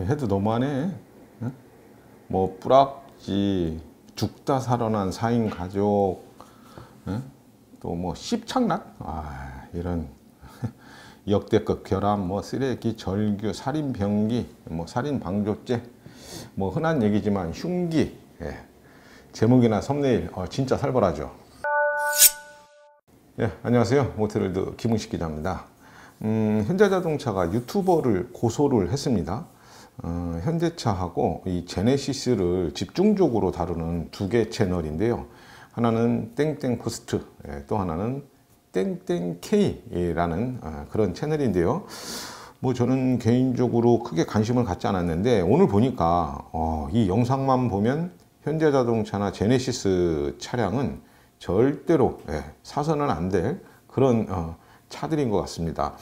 해도 너무하네. 응? 뭐 뿌락지, 죽다 살아난 4인 가족, 응? 또 뭐 씹창란? 이런 역대급 결함, 뭐 쓰레기, 절규, 살인 병기, 뭐 살인 방조죄, 뭐 흔한 얘기지만 흉기. 제목이나 썸네일 진짜 살벌하죠. 안녕하세요. 모태월드 김웅식 기자입니다. 현대자동차가 유튜버를 고소를 했습니다. 현대차하고 이 제네시스를 집중적으로 다루는 두 개 채널인데요. 하나는 땡땡포스트, 또 하나는 땡땡K라는 그런 채널인데요. 뭐 저는 개인적으로 크게 관심을 갖지 않았는데 오늘 보니까 이 영상만 보면 현대자동차나 제네시스 차량은 절대로 사서는 안 될 그런 차들인 것 같습니다.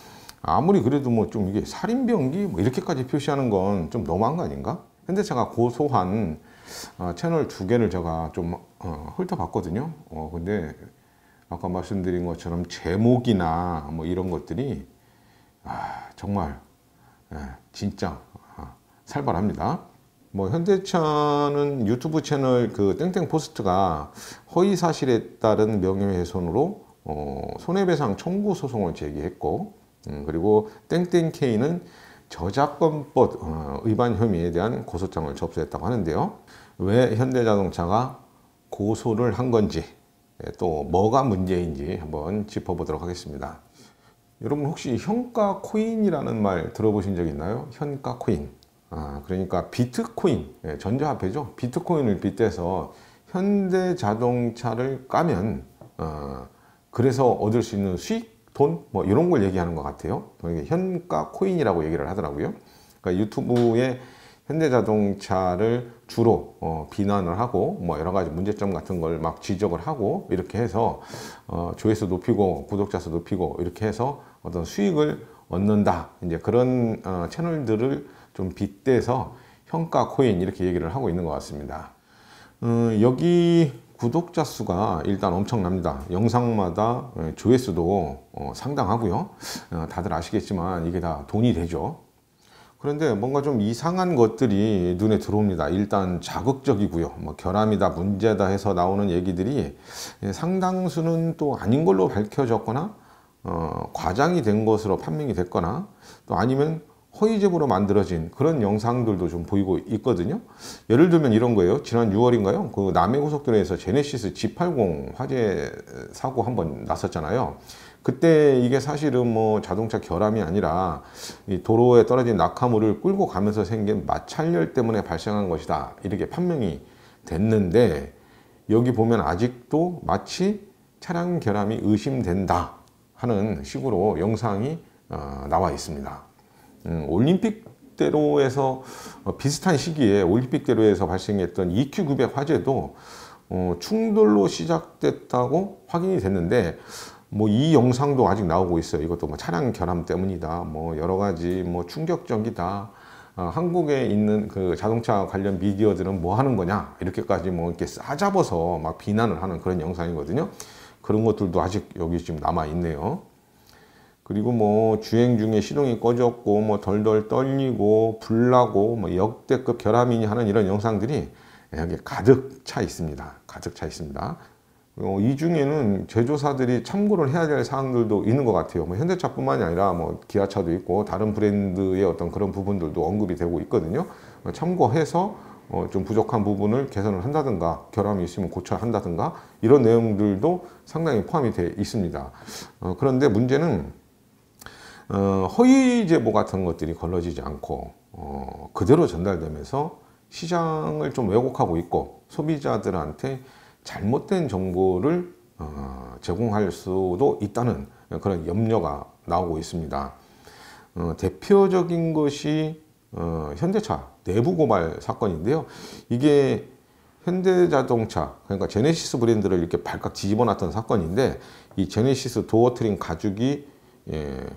아무리 그래도 뭐 좀 이게 살인병기 뭐 이렇게까지 표시하는 건 좀 너무한 거 아닌가? 현대차가 고소한 채널 두 개를 제가 좀 훑어봤거든요. 근데 아까 말씀드린 것처럼 제목이나 뭐 이런 것들이 정말 진짜 살벌합니다. 뭐 현대차는 유튜브 채널 그 땡땡포스트가 허위 사실에 따른 명예훼손으로 손해배상 청구 소송을 제기했고, 그리고 땡땡K는 저작권법 위반 혐의에 대한 고소장을 접수했다고 하는데요. 왜 현대자동차가 고소를 한 건지, 또 뭐가 문제인지 한번 짚어보도록 하겠습니다. 여러분 혹시 현가 코인이라는 말 들어보신 적 있나요? 현가 코인. 그러니까 비트코인, 전자화폐죠. 비트코인을 빗대서 현대자동차를 까면 그래서 얻을 수 있는 수익, 돈, 뭐 이런 걸 얘기하는 것 같아요. 현가 코인이라고 얘기를 하더라고요. 그러니까 유튜브에 현대자동차를 주로 비난을 하고 뭐 여러 가지 문제점 같은 걸 막 지적을 하고 이렇게 해서 조회수 높이고 구독자 수 높이고 이렇게 해서 어떤 수익을 얻는다, 이제 그런 채널들을 좀 빗대서 현가 코인 이렇게 얘기를 하고 있는 것 같습니다. 여기 구독자 수가 일단 엄청납니다. 영상마다 조회수도 상당하고요. 다들 아시겠지만 이게 다 돈이 되죠. 그런데 뭔가 좀 이상한 것들이 눈에 들어옵니다. 일단 자극적이고요. 뭐 결함이다, 문제다 해서 나오는 얘기들이 상당수는 또 아닌 걸로 밝혀졌거나 과장이 된 것으로 판명이 됐거나 또 아니면 허위 제보로 만들어진 그런 영상들도 좀 보이고 있거든요. 예를 들면 이런 거예요. 지난 6월인가요? 그 남해고속도로에서 제네시스 G80 화재 사고 한번 났었잖아요. 그때 이게 사실은 뭐 자동차 결함이 아니라 이 도로에 떨어진 낙하물을 끌고 가면서 생긴 마찰열 때문에 발생한 것이다, 이렇게 판명이 됐는데, 여기 보면 아직도 마치 차량 결함이 의심된다 하는 식으로 영상이 나와 있습니다. 올림픽대로에서 비슷한 시기에 올림픽대로에서 발생했던 EQ900 화재도 충돌로 시작됐다고 확인이 됐는데, 뭐 이 영상도 아직 나오고 있어요. 이것도 뭐 차량 결함 때문이다, 뭐 여러 가지 뭐 충격적이다, 한국에 있는 그 자동차 관련 미디어들은 뭐 하는 거냐, 이렇게까지 뭐 이렇게 싸잡아서 막 비난을 하는 그런 영상이거든요. 그런 것들도 아직 여기 지금 남아 있네요. 그리고 뭐 주행 중에 시동이 꺼졌고 뭐 덜덜 떨리고 불나고 뭐 역대급 결함이니 하는 이런 영상들이 여기 가득 차 있습니다. 가득 차 있습니다. 이 중에는 제조사들이 참고를 해야 될 사항들도 있는 것 같아요. 뭐 현대차뿐만이 아니라 뭐 기아차도 있고 다른 브랜드의 어떤 그런 부분들도 언급이 되고 있거든요. 참고해서 좀 부족한 부분을 개선을 한다든가, 결함이 있으면 고쳐야 한다든가, 이런 내용들도 상당히 포함이 되어 있습니다. 그런데 문제는 허위 제보 같은 것들이 걸러지지 않고 그대로 전달되면서 시장을 좀 왜곡하고 있고 소비자들한테 잘못된 정보를 제공할 수도 있다는 그런 염려가 나오고 있습니다. 대표적인 것이 현대차 내부 고발 사건인데요. 이게 현대자동차, 그러니까 제네시스 브랜드를 이렇게 발칵 뒤집어 놨던 사건인데, 이 제네시스 도어 트림 가죽이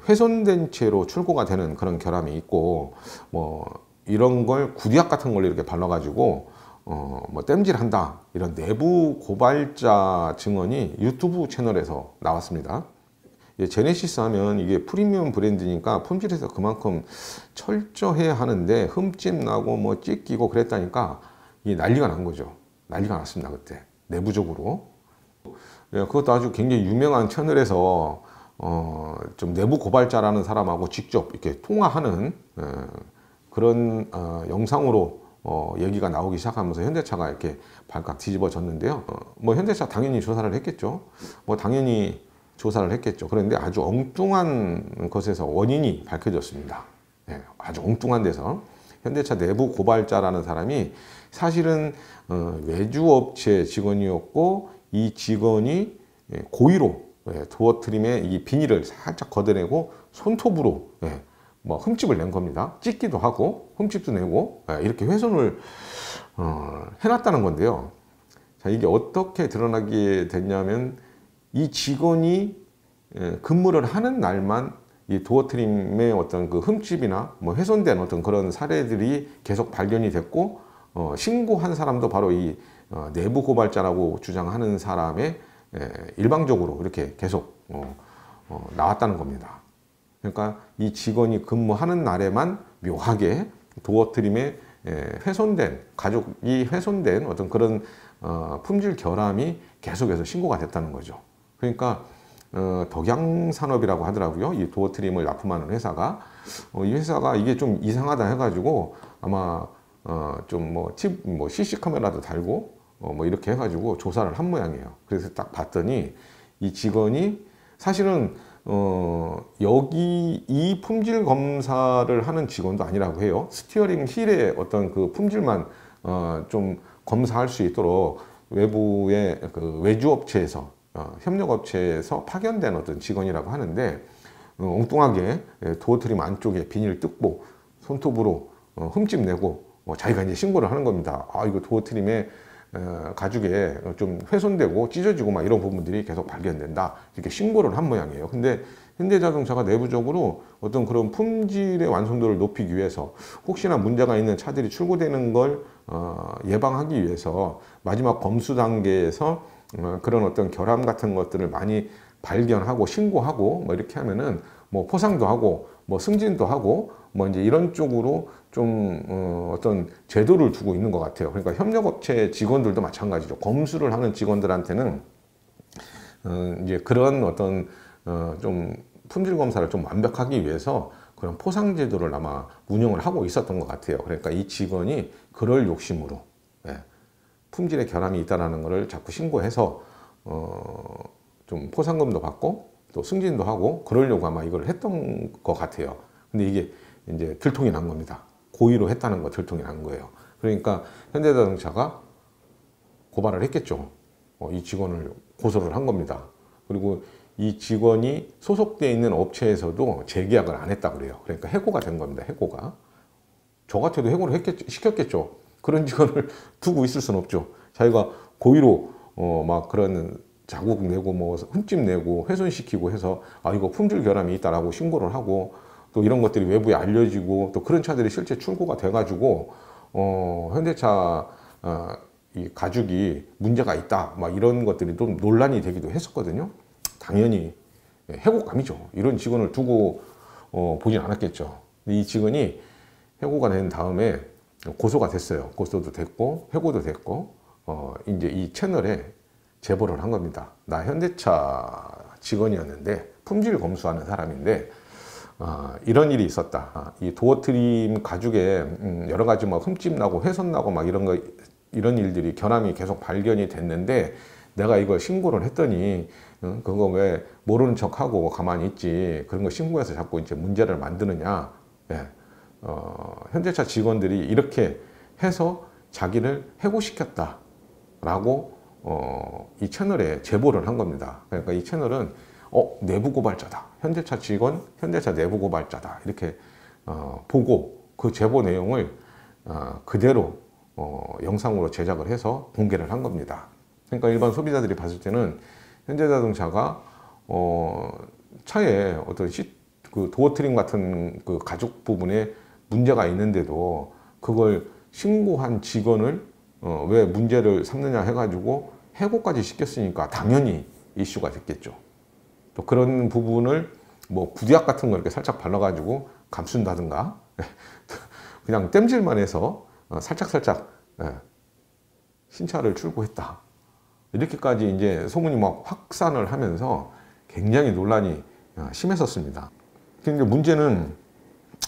훼손된 채로 출고가 되는 그런 결함이 있고, 뭐 이런 걸 구디약 같은 걸 이렇게 발라가지고 뭐 땜질한다, 이런 내부 고발자 증언이 유튜브 채널에서 나왔습니다. 제네시스 하면 이게 프리미엄 브랜드니까 품질에서 그만큼 철저해야 하는데 흠집 나고 뭐 찢기고 그랬다니까 이게 난리가 난 거죠. 난리가 났습니다 그때 내부적으로. 그것도 아주 굉장히 유명한 채널에서 좀 내부 고발자라는 사람하고 직접 이렇게 통화하는 그런 영상으로 얘기가 나오기 시작하면서 현대차가 이렇게 발칵 뒤집어졌는데요. 뭐 현대차 당연히 조사를 했겠죠. 뭐 당연히 조사를 했겠죠. 그런데 아주 엉뚱한 것에서 원인이 밝혀졌습니다. 아주 엉뚱한 데서 현대차 내부 고발자라는 사람이 사실은 외주업체 직원이었고 이 직원이 고의로 도어 트림의 이 비닐을 살짝 걷어내고 손톱으로 뭐 흠집을 낸 겁니다. 찢기도 하고 흠집도 내고 이렇게 훼손을 해놨다는 건데요. 자, 이게 어떻게 드러나게 됐냐면 이 직원이 근무를 하는 날만 이 도어 트림의 어떤 그 흠집이나 뭐 훼손된 어떤 그런 사례들이 계속 발견이 됐고 신고한 사람도 바로 이 내부 고발자라고 주장하는 사람의 일방적으로 이렇게 계속 나왔다는 겁니다. 그러니까 이 직원이 근무하는 날에만 묘하게 도어 트림에 훼손된 가족이 훼손된 어떤 그런 품질 결함이 계속해서 신고가 됐다는 거죠. 그러니까 덕양산업이라고 하더라고요. 이 도어 트림을 납품하는 회사가 이 회사가 이게 좀 이상하다 해가지고 아마 좀 뭐 CC 카메라도 달고 뭐 이렇게 해가지고 조사를 한 모양이에요. 그래서 딱 봤더니 이 직원이 사실은 여기 이 품질 검사를 하는 직원도 아니라고 해요. 스티어링 휠의 어떤 그 품질만 좀 검사할 수 있도록 외부의 그 외주업체에서 협력업체에서 파견된 어떤 직원이라고 하는데 엉뚱하게 도어 트림 안쪽에 비닐 뜯고 손톱으로 흠집 내고 자기가 이제 신고를 하는 겁니다. 아, 이거 도어 트림에 가죽에 좀 훼손되고 찢어지고 막 이런 부분들이 계속 발견된다. 이렇게 신고를 한 모양이에요. 근데 현대자동차가 내부적으로 어떤 그런 품질의 완성도를 높이기 위해서 혹시나 문제가 있는 차들이 출고되는 걸 예방하기 위해서 마지막 검수 단계에서 그런 어떤 결함 같은 것들을 많이 발견하고 신고하고 뭐 이렇게 하면은 뭐 포상도 하고 뭐 승진도 하고 뭐 이제 이런 쪽으로 좀 어떤 제도를 두고 있는 것 같아요. 그러니까 협력업체 직원들도 마찬가지죠. 검수를 하는 직원들한테는 이제 그런 어떤 좀 품질 검사를 좀 완벽하기 위해서 그런 포상 제도를 아마 운영을 하고 있었던 것 같아요. 그러니까 이 직원이 그럴 욕심으로 품질에 결함이 있다는 것을 자꾸 신고해서 좀 포상금도 받고 또 승진도 하고 그러려고 아마 이걸 했던 것 같아요. 근데 이게 이제 들통이 난 겁니다. 고의로 했다는 거 들통이 난 거예요. 그러니까 현대자동차가 고발을 했겠죠. 이 직원을 고소를 한 겁니다. 그리고 이 직원이 소속되어 있는 업체에서도 재계약을 안 했다 그래요. 그러니까 해고가 된 겁니다. 해고가. 저 같아도 해고를 시켰겠죠. 그런 직원을 두고 있을 수는 없죠. 자기가 고의로 막 그런 자국 내고 뭐 흠집 내고 훼손시키고 해서 아 이거 품질 결함이 있다라고 신고를 하고 또 이런 것들이 외부에 알려지고 또 그런 차들이 실제 출고가 돼가지고 현대차 이 가죽이 문제가 있다 막 이런 것들이 좀 논란이 되기도 했었거든요. 당연히 해고감이죠. 이런 직원을 두고 보진 않았겠죠. 근데 이 직원이 해고가 된 다음에 고소가 됐어요. 고소도 됐고 해고도 됐고 이제 이 채널에 제보를 한 겁니다. 나 현대차 직원이었는데 품질 검수하는 사람인데 이런 일이 있었다. 이 도어 트림 가죽에 여러 가지 뭐 흠집 나고 훼손 나고 막 이런 일들이 결함이 계속 발견이 됐는데 내가 이걸 신고를 했더니 그거 왜 모르는 척하고 가만히 있지 그런 거 신고해서 자꾸 이제 문제를 만드느냐. 현대차 직원들이 이렇게 해서 자기를 해고시켰다라고 이 채널에 제보를 한 겁니다. 그러니까 이 채널은 내부 고발자다. 현대차 직원, 현대차 내부 고발자다. 이렇게 보고 그 제보 내용을 그대로 영상으로 제작을 해서 공개를 한 겁니다. 그러니까 일반 소비자들이 봤을 때는 현대자동차가 차에 어떤 그 도어 트림 같은 그 가죽 부분에 문제가 있는데도 그걸 신고한 직원을 왜 문제를 삼느냐 해가지고 해고까지 시켰으니까 당연히 이슈가 됐겠죠. 또 그런 부분을 뭐 구디약 같은 거 이렇게 살짝 발라가지고 감춘다든가 그냥 땜질만 해서 살짝살짝 신차를 출고했다. 이렇게까지 이제 소문이 막 확산을 하면서 굉장히 논란이 심했었습니다. 근데 문제는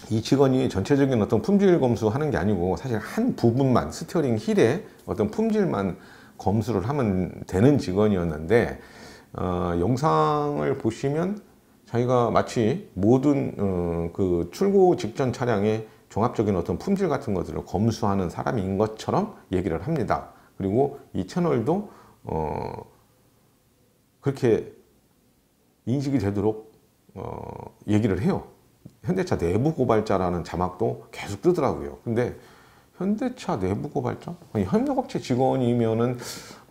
이 직원이 전체적인 어떤 품질 검수하는 게 아니고 사실 한 부분만 스티어링 힐의 어떤 품질만 검수를 하면 되는 직원이었는데 영상을 보시면 자기가 마치 모든 그 출고 직전 차량의 종합적인 어떤 품질 같은 것들을 검수하는 사람인 것처럼 얘기를 합니다. 그리고 이 채널도 그렇게 인식이 되도록 얘기를 해요. 현대차 내부 고발자라는 자막도 계속 뜨더라고요. 근데 현대차 내부 고발자? 아니, 협력업체 직원이면은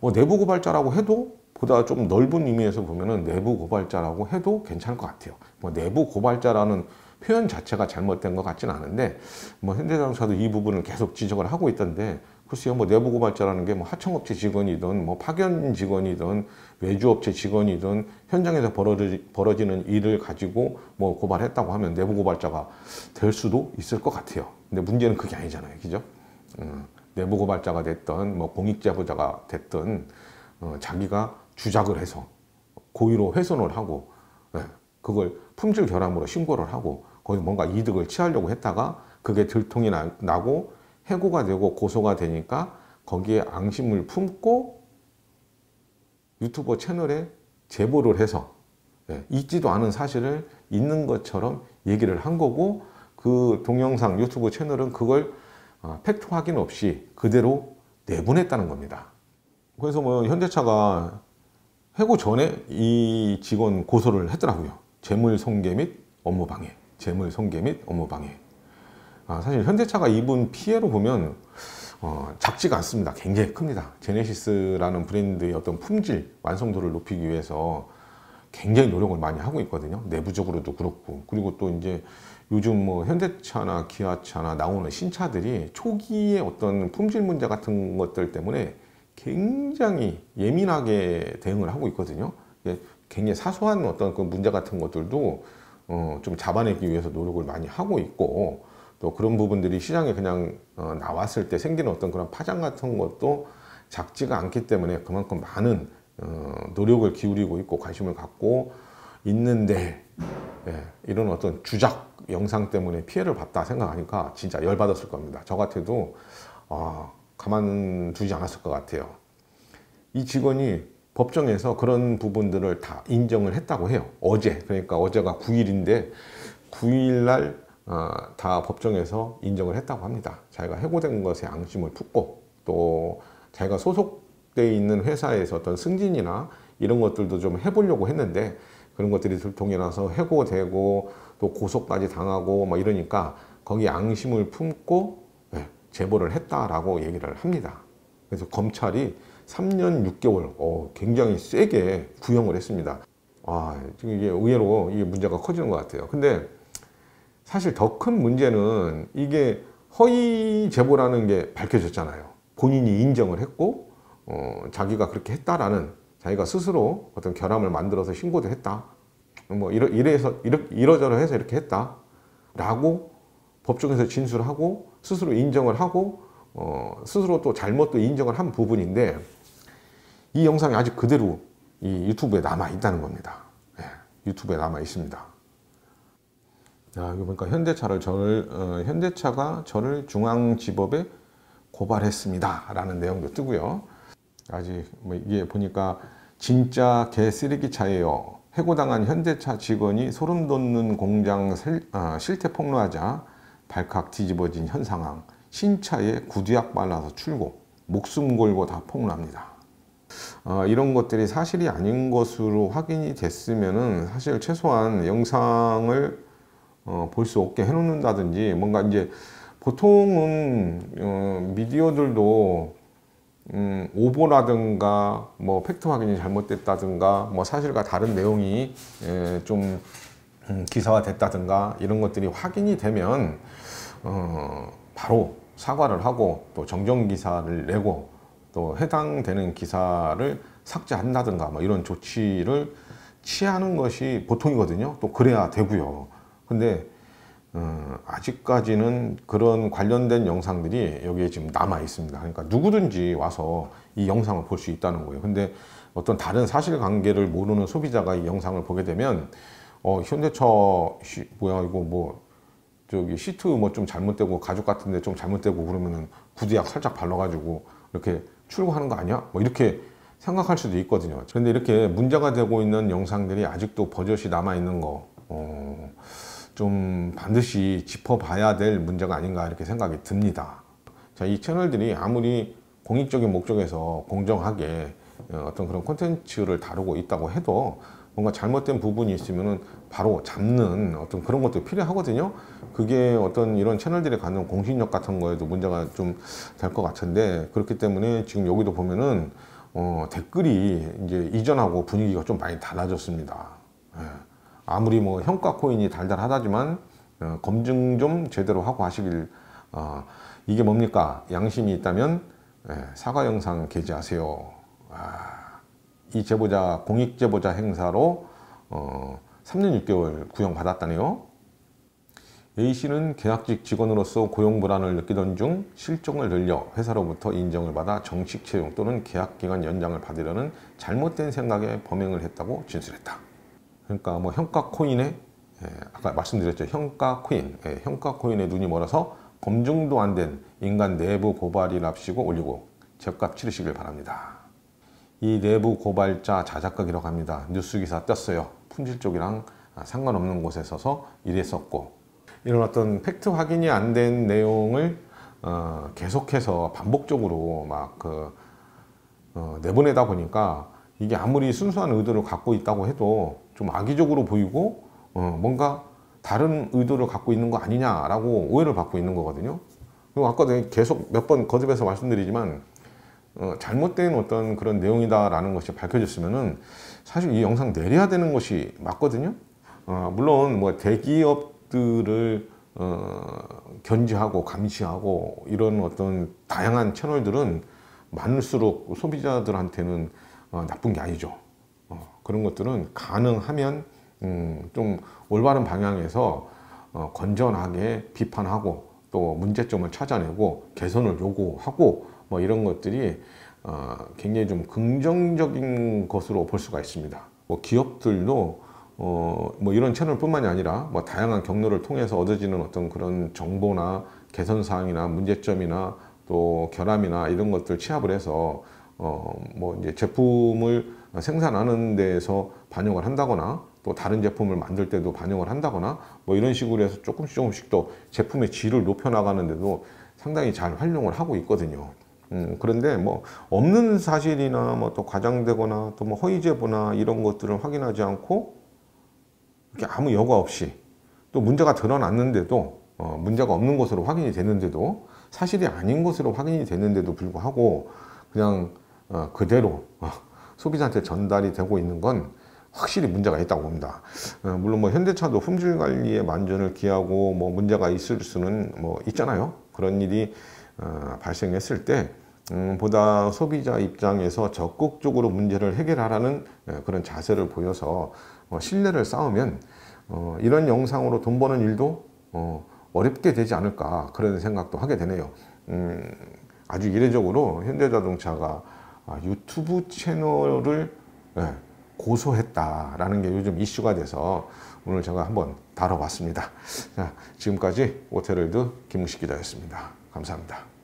뭐 내부 고발자라고 해도 보다 좀 넓은 의미에서 보면은 내부 고발자라고 해도 괜찮을 것 같아요. 뭐 내부 고발자라는 표현 자체가 잘못된 것 같지는 않은데 뭐 현대자동차도 이 부분을 계속 지적을 하고 있던데 글쎄요, 뭐 내부 고발자라는 게 뭐 하청업체 직원이든 뭐 파견 직원이든 외주업체 직원이든 현장에서 벌어지는 일을 가지고 뭐 고발했다고 하면 내부 고발자가 될 수도 있을 것 같아요. 근데 문제는 그게 아니잖아요, 그죠? 내부 고발자가 됐든 뭐 공익제보자가 됐든 자기가 주작을 해서 고의로 훼손을 하고 그걸 품질 결함으로 신고를 하고 거기 뭔가 이득을 취하려고 했다가 그게 들통이 나고 해고가 되고 고소가 되니까 거기에 앙심을 품고 유튜버 채널에 제보를 해서 있지도 않은 사실을 있는 것처럼 얘기를 한 거고 그 동영상 유튜브 채널은 그걸 팩트 확인 없이 그대로 내보냈다는 겁니다. 그래서 뭐 현대차가 해고 전에 이 직원 고소를 했더라고요. 재물손괴 및 업무방해. 재물손괴 및 업무방해. 사실 현대차가 입은 피해로 보면 작지가 않습니다. 굉장히 큽니다. 제네시스라는 브랜드의 어떤 품질, 완성도를 높이기 위해서 굉장히 노력을 많이 하고 있거든요. 내부적으로도 그렇고. 그리고 또 이제 요즘 뭐 현대차나 기아차나 나오는 신차들이 초기에 어떤 품질 문제 같은 것들 때문에 굉장히 예민하게 대응을 하고 있거든요. 굉장히 사소한 어떤 그 문제 같은 것들도 좀 잡아내기 위해서 노력을 많이 하고 있고 또 그런 부분들이 시장에 그냥 나왔을 때 생기는 어떤 그런 파장 같은 것도 작지가 않기 때문에 그만큼 많은 노력을 기울이고 있고 관심을 갖고 있는데 이런 어떤 주작 영상 때문에 피해를 봤다 생각하니까 진짜 열받았을 겁니다. 저 같아도 가만두지 않았을 것 같아요. 이 직원이 법정에서 그런 부분들을 다 인정을 했다고 해요. 어제, 그러니까 어제가 9일인데 9일날 다 법정에서 인정을 했다고 합니다. 자기가 해고된 것에 앙심을 품고 또 자기가 소속돼 있는 회사에서 어떤 승진이나 이런 것들도 좀 해보려고 했는데 그런 것들이 들통이 나서 해고되고 또 고소까지 당하고 막 이러니까 거기에 앙심을 품고 제보를 했다라고 얘기를 합니다. 그래서 검찰이 3년 6개월 굉장히 세게 구형을 했습니다. 지금 이게 의외로 이게 문제가 커지는 것 같아요. 근데 사실 더 큰 문제는 이게 허위 제보라는 게 밝혀졌잖아요. 본인이 인정을 했고 자기가 그렇게 했다라는 자기가 스스로 어떤 결함을 만들어서 신고도 했다. 뭐 이러저러해서 이렇게 했다라고 법정에서 진술하고 스스로 인정을 하고 스스로 또 잘못도 인정을 한 부분인데 이 영상이 아직 그대로 이 유튜브에 남아 있다는 겁니다. 유튜브에 남아 있습니다. 여기 보니까 현대차가 저를 중앙지법에 고발했습니다 라는 내용도 뜨고요. 아직 뭐 이게 보니까 진짜 개쓰레기 차예요. 해고당한 현대차 직원이 소름 돋는 공장 실태 폭로하자 발칵 뒤집어진 현 상황. 신차에 구두약 발라서 출고, 목숨 걸고 다 폭로합니다. 이런 것들이 사실이 아닌 것으로 확인이 됐으면은 사실 최소한 영상을 볼 수 없게 해놓는다든지 뭔가 이제 보통은 미디어들도 오보라든가 뭐 팩트 확인이 잘못됐다든가 뭐 사실과 다른 내용이 좀 기사화됐다든가 이런 것들이 확인이 되면 바로 사과를 하고 또 정정 기사를 내고 또 해당되는 기사를 삭제한다든가 뭐 이런 조치를 취하는 것이 보통이거든요. 또 그래야 되고요. 근데 아직까지는 그런 관련된 영상들이 여기에 지금 남아 있습니다. 그러니까 누구든지 와서 이 영상을 볼 수 있다는 거예요. 근데 어떤 다른 사실관계를 모르는 소비자가 이 영상을 보게 되면 현대차 뭐야 이거 뭐 저기 시트 뭐 좀 잘못되고 가죽 같은데 좀 잘못되고 그러면은 구두약 살짝 발라가지고 이렇게 출고하는 거 아니야? 뭐 이렇게 생각할 수도 있거든요. 그런데 이렇게 문제가 되고 있는 영상들이 아직도 버젓이 남아 있는 거 좀 반드시 짚어봐야 될 문제가 아닌가 이렇게 생각이 듭니다. 자, 이 채널들이 아무리 공익적인 목적에서 공정하게 어떤 그런 콘텐츠를 다루고 있다고 해도 뭔가 잘못된 부분이 있으면은 바로 잡는 어떤 그런 것도 필요하거든요. 그게 어떤 이런 채널들이 갖는 공신력 같은 거에도 문제가 좀 될 것 같은데, 그렇기 때문에 지금 여기도 보면은 댓글이 이제 이전하고 분위기가 좀 많이 달라졌습니다. 예. 아무리 뭐 현가 코인이 달달하다지만 검증 좀 제대로 하고 하시길. 이게 뭡니까? 양심이 있다면 사과 영상 게재하세요. 이 제보자 공익 제보자 행사로 3년 6개월 구형 받았다네요. A씨는 계약직 직원으로서 고용 불안을 느끼던 중 실적을 늘려 회사로부터 인정을 받아 정식 채용 또는 계약기간 연장을 받으려는 잘못된 생각에 범행을 했다고 진술했다. 그러니까 뭐 현가 코인에 아까 말씀드렸죠. 현가 코인, 현가 코인에 눈이 멀어서 검증도 안 된 인간 내부 고발이랍시고 올리고 제값 치르시길 바랍니다. 이 내부 고발자 자작극이라고 합니다. 뉴스기사 떴어요. 품질 쪽이랑 상관없는 곳에 서서 이랬었고, 이런 어떤 팩트 확인이 안 된 내용을 계속해서 반복적으로 막 내보내다 보니까 이게 아무리 순수한 의도를 갖고 있다고 해도 좀 악의적으로 보이고 뭔가 다른 의도를 갖고 있는 거 아니냐라고 오해를 받고 있는 거거든요. 그리고 아까도 계속 몇 번 거듭해서 말씀드리지만 잘못된 어떤 그런 내용이다라는 것이 밝혀졌으면은 사실 이 영상 내려야 되는 것이 맞거든요. 물론 뭐 대기업들을 견제하고 감시하고 이런 어떤 다양한 채널들은 많을수록 소비자들한테는 나쁜 게 아니죠. 그런 것들은 가능하면 좀 올바른 방향에서 건전하게 비판하고 또 문제점을 찾아내고 개선을 요구하고 뭐 이런 것들이 굉장히 좀 긍정적인 것으로 볼 수가 있습니다. 뭐 기업들도 뭐 이런 채널뿐만이 아니라 뭐 다양한 경로를 통해서 얻어지는 어떤 그런 정보나 개선 사항이나 문제점이나 또 결함이나 이런 것들 취합을 해서 뭐 이제 제품을 생산하는 데에서 반영을 한다거나 또 다른 제품을 만들 때도 반영을 한다거나 뭐 이런 식으로 해서 조금씩 또 제품의 질을 높여 나가는데도 상당히 잘 활용을 하고 있거든요. 그런데 뭐 없는 사실이나 뭐 또 과장되거나 또 뭐 허위 제보나 이런 것들을 확인하지 않고 이렇게 아무 여과 없이 또 문제가 드러났는데도 문제가 없는 것으로 확인이 됐는데도 사실이 아닌 것으로 확인이 됐는데도 불구하고 그냥 그대로 소비자한테 전달이 되고 있는 건 확실히 문제가 있다고 봅니다. 물론 뭐 현대차도 품질 관리에 만전을 기하고 뭐 문제가 있을 수는 뭐 있잖아요. 그런 일이 발생했을 때 보다 소비자 입장에서 적극적으로 문제를 해결하라는 그런 자세를 보여서 신뢰를 쌓으면 이런 영상으로 돈 버는 일도 어렵게 되지 않을까 그런 생각도 하게 되네요. 아주 이례적으로 현대자동차가 유튜브 채널을 고소했다라는 게 요즘 이슈가 돼서 오늘 제가 한번 다뤄봤습니다. 자, 지금까지 오태럴드 김웅식 기자였습니다. 감사합니다.